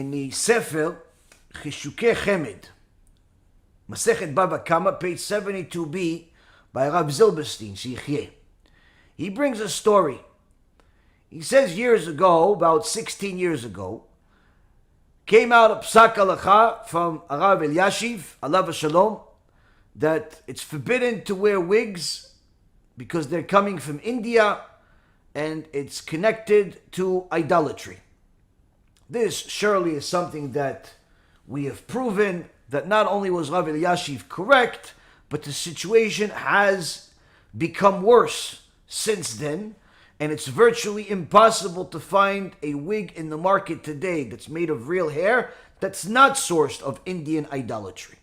in the Sefer Chishukei Chemed, Masechet Baba Kama, page 72b, by Rabbi Zilberstein, Shichyeh. He brings a story. He says years ago, about 16 years ago, came out a psak halacha from HaRav Eliashiv, alav shalom, that it's forbidden to wear wigs because they're coming from India and it's connected to idolatry. This surely is something that we have proven that not only was Rav Eliashiv correct, but the situation has become worse since then, and it's virtually impossible to find a wig in the market today that's made of real hair that's not sourced of Indian idolatry.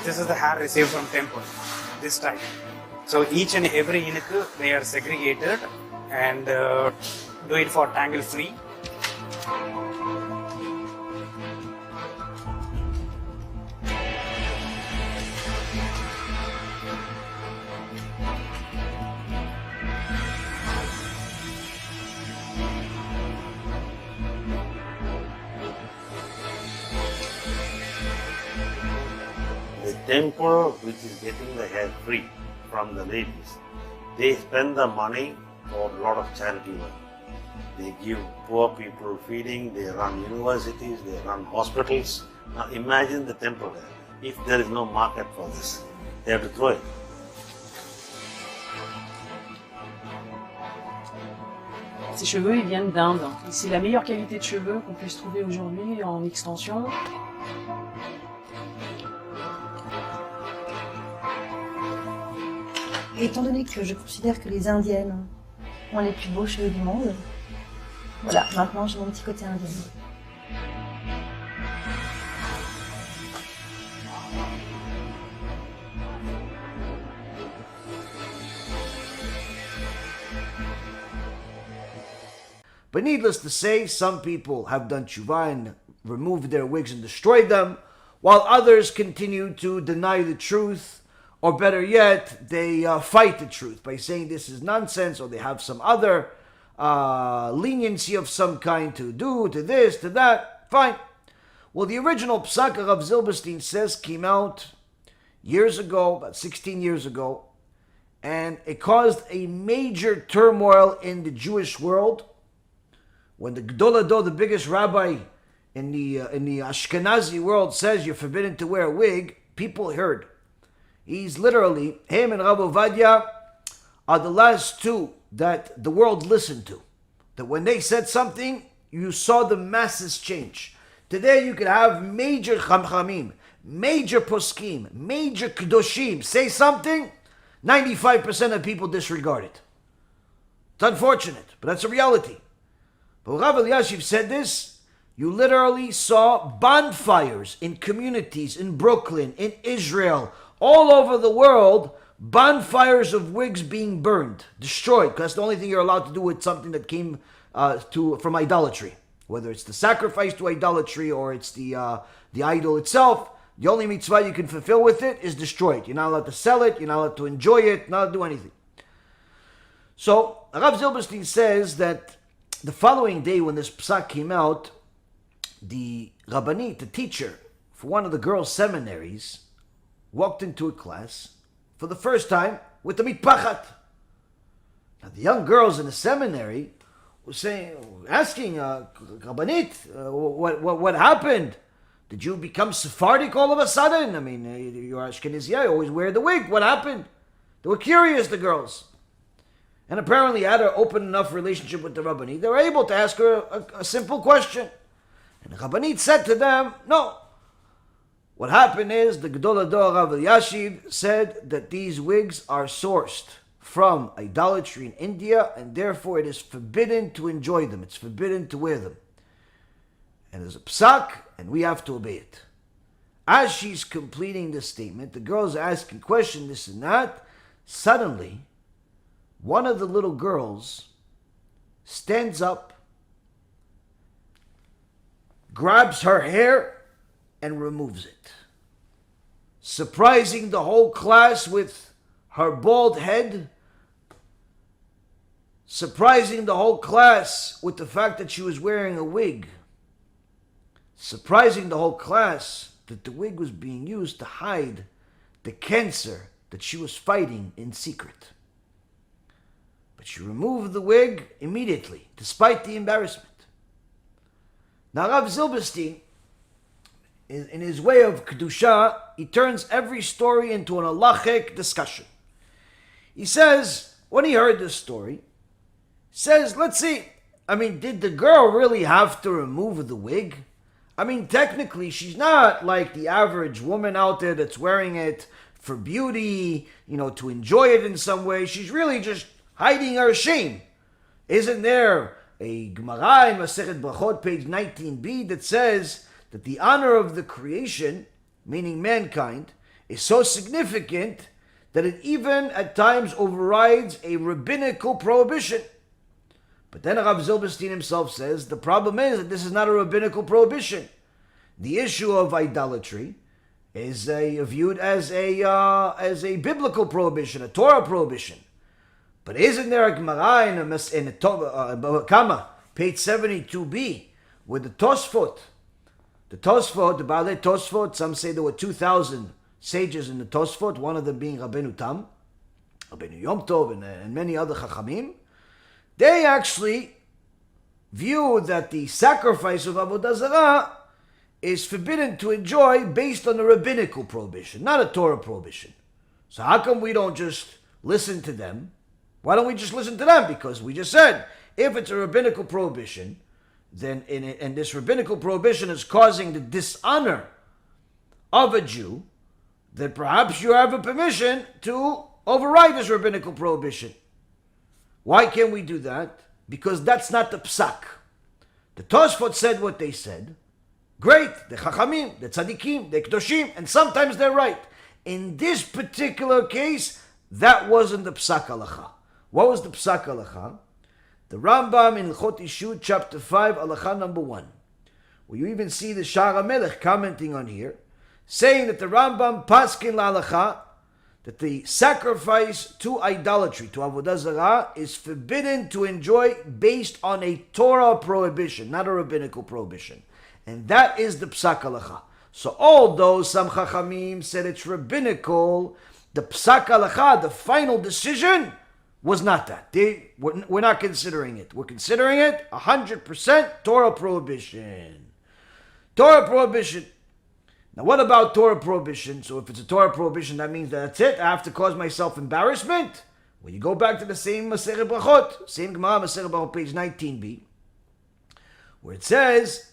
This is the hair received from temple, this type. So each and every unit, they are segregated and do it for tangle free. The temple which is getting the hair free from the ladies, they spend the money for a lot of charity work. They give poor people feeding, they run universities, they run hospitals. Now imagine the temple hair. If there is no market for this, they have to throw it. Ces cheveux, ils viennent d'Inde. Et c'est la meilleure qualité de cheveux qu'on puisse trouver aujourd'hui en extension. Étant donné que je considère que les Indiennes ont les plus beaux cheveux du monde, voilà, maintenant j'ai mon petit côté indien. But needless to say, some people have done tshuva and removed their wigs and destroyed them, while others continue to deny the truth. Or better yet, they fight the truth by saying this is nonsense, or they have some other leniency of some kind to do, to this, to that. Fine. Well, the original psak of Zilberstein says came out years ago, about 16 years ago, and it caused a major turmoil in the Jewish world. When the Gadol Hador, the biggest rabbi in the Ashkenazi world, says you're forbidden to wear a wig, people heard. He's literally, him and Rav Ovadia are the last two that the world listened to. That when they said something, you saw the masses change. Today you could have major chamchamim, major poskim, major kedoshim say something, 95% of people disregard it. It's unfortunate, but that's a reality. But Rav Eliashiv said this, you literally saw bonfires in communities in Brooklyn, in Israel, all over the world, bonfires of wigs being burned, destroyed, because that's the only thing you're allowed to do with something that came from idolatry. Whether it's the sacrifice to idolatry or it's the idol itself, the only mitzvah you can fulfill with it is destroy it. You're not allowed to sell it, you're not allowed to enjoy it, not allowed to do anything. So, Rav Zilberstein says that the following day when this psak came out, the Rabbanit, the teacher for one of the girls' seminaries, walked into a class for the first time with the mitpachat. Now the young girls in the seminary were asking Rabbanit, what happened? Did you become Sephardic all of a sudden? I mean, you're Ashkenazi, you always wear the wig. What happened? They were curious, the girls. And apparently had an open enough relationship with the Rabbanit. They were able to ask her a simple question. And the Rabbanit said to them, no. What happened is the Gedol Hador Rav Elyashiv said that these wigs are sourced from idolatry in India, and therefore it is forbidden to enjoy them. It's forbidden to wear them. And there's a psak, and we have to obey it. As she's completing this statement, the girls are asking questions, this and that. Suddenly, one of the little girls stands up, grabs her hair, and removes it, surprising the whole class with her bald head, surprising the whole class with the fact that she was wearing a wig, surprising the whole class that the wig was being used to hide the cancer that she was fighting in secret. But she removed the wig immediately, despite the embarrassment. Now Rabbi Zilberstein, in his way of Kedusha, he turns every story into an halachic discussion. He says, when he heard this story, he says, let's see, did the girl really have to remove the wig? Technically, she's not like the average woman out there that's wearing it for beauty, to enjoy it in some way. She's really just hiding her shame. Isn't there a Gemara in Masechet Brachot, page 19b, that says that the honor of the creation, meaning mankind, is so significant that it even at times overrides a rabbinical prohibition? But then Rabbi Zilberstein himself says the problem is that this is not a rabbinical prohibition. The issue of idolatry is viewed as a biblical prohibition, a Torah prohibition. But isn't there a Gemara in Kama, page 72b, with the Tosfot, the Baalei Tosfot, some say there were 2,000 sages in the Tosfot, one of them being Rabbeinu Tam, Rabbeinu Yom Tov, and many other Chachamim. They actually view that the sacrifice of Avodah Zarah is forbidden to enjoy based on a rabbinical prohibition, not a Torah prohibition. So how come we don't just listen to them? Why don't we just listen to them? Because we just said, if it's a rabbinical prohibition, then and this rabbinical prohibition is causing the dishonor of a Jew, then perhaps you have a permission to override this rabbinical prohibition. Why can't we do that? Because that's not the psak. The Tosfot said what they said. Great, the Chachamim, the Tzadikim, the Kedoshim, and sometimes they're right. In this particular case, that wasn't the psak halacha. What was the psak halacha? The Rambam in Ilchot Ishut, chapter 5, halacha number 1, where you even see the Shar HaMelech commenting on here, saying that the Rambam paskin la-halacha, that the sacrifice to idolatry, to Avodah Zarah, is forbidden to enjoy based on a Torah prohibition, not a rabbinical prohibition. And that is the psak halacha. So although some Chachamim said it's rabbinical, the psak halacha, the final decision, was not that. We're not considering it. We're considering it 100% Torah prohibition. Torah prohibition. Now what about Torah prohibition? So if it's a Torah prohibition, that means that's it. I have to cause myself embarrassment? Well, you go back to the same Masechet Brachot, same Gemara, Masechet Brachot, page 19b, where it says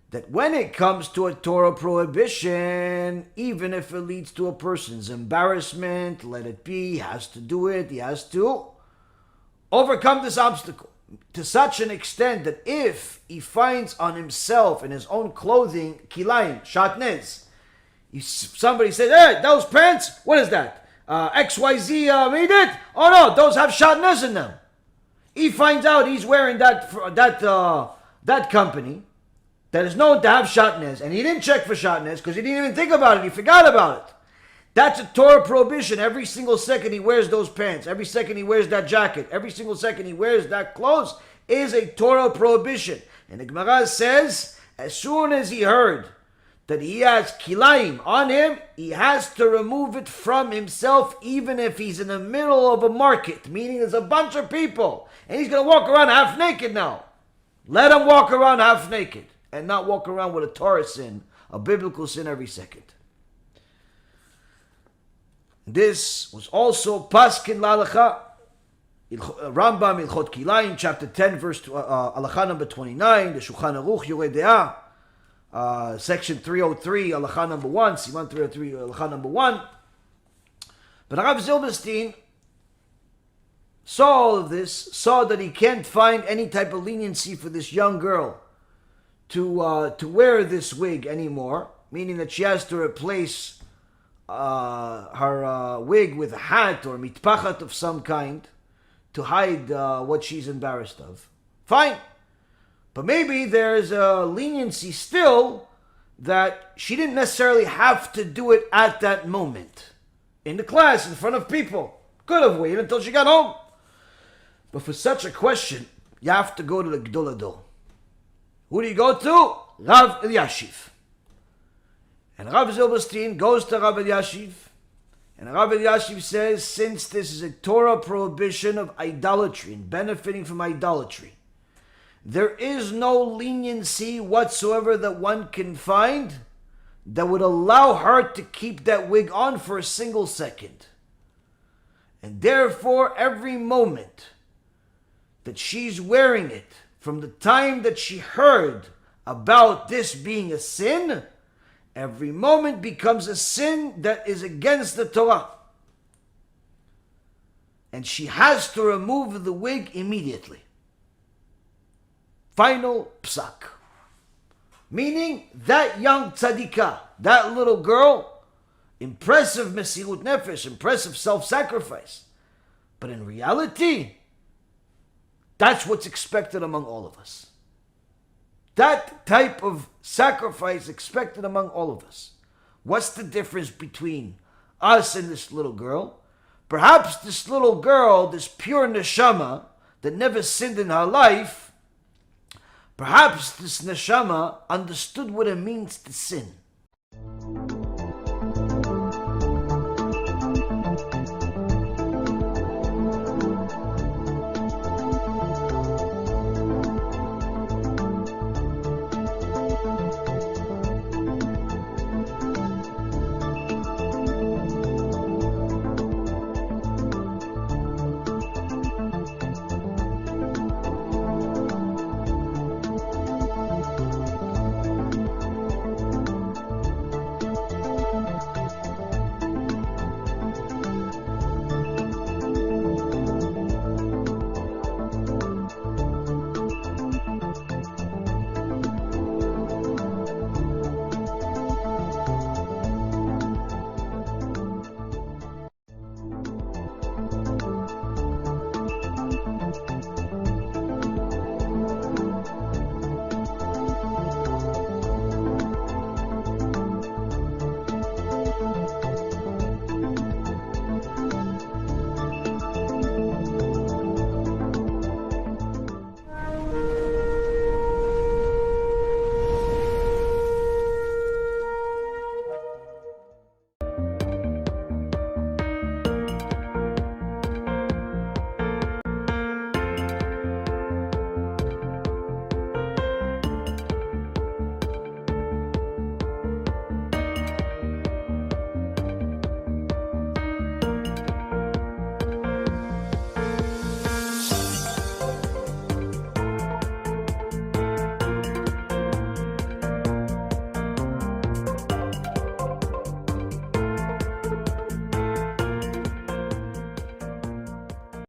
that when it comes to a Torah prohibition, even if it leads to a person's embarrassment, let it be, he has to do it, he has to overcome this obstacle to such an extent that if he finds on himself in his own clothing kilayim, shatnez, somebody says, hey, those pants, what is that? XYZ made it? Oh no, those have shatnez in them. He finds out he's wearing that company that is known to have shatnez, and he didn't check for shatnez because he didn't even think about it, he forgot about it. That's a Torah prohibition. Every single second he wears those pants, every second he wears that jacket, every single second he wears that clothes is a Torah prohibition. And the Gemara says, as soon as he heard that he has kilayim on him, he has to remove it from himself, even if he's in the middle of a market, meaning there's a bunch of people, and he's going to walk around half naked now. Let him walk around half naked, and not walk around with a Torah sin, a biblical sin every second. This was also paskin la-halacha. Rambam Ilchot Kilayim, chapter 10, verse halacha number 29, the Shulchan Aruch Yoreh De'ah, section 303, halacha number 1, Siman 303, halacha number 1. But Rabbi Zilberstein saw all of this, saw that he can't find any type of leniency for this young girl to wear this wig anymore, meaning that she has to replace her wig with a hat or mitpachat of some kind to hide what she's embarrassed of. Fine. But maybe there's a leniency still that she didn't necessarily have to do it at that moment. In the class, in front of people. Could have waited until she got home. But for such a question, you have to go to the Gdol Ador. Who do you go to? Rav Elyashiv. And Rav Zilberstein goes to Rav Elyashiv. And Rav Elyashiv says, since this is a Torah prohibition of idolatry and benefiting from idolatry, there is no leniency whatsoever that one can find that would allow her to keep that wig on for a single second. And therefore, every moment that she's wearing it, from the time that she heard about this being a sin, every moment becomes a sin that is against the Torah. And she has to remove the wig immediately. Final psak. Meaning, that young tzadikah, that little girl, impressive mesirut nefesh, impressive self-sacrifice. But in reality, that's what's expected among all of us. That type of sacrifice expected among all of us. What's the difference between us and this little girl? Perhaps this little girl, this pure neshama that never sinned in her life, perhaps this neshama understood what it means to sin.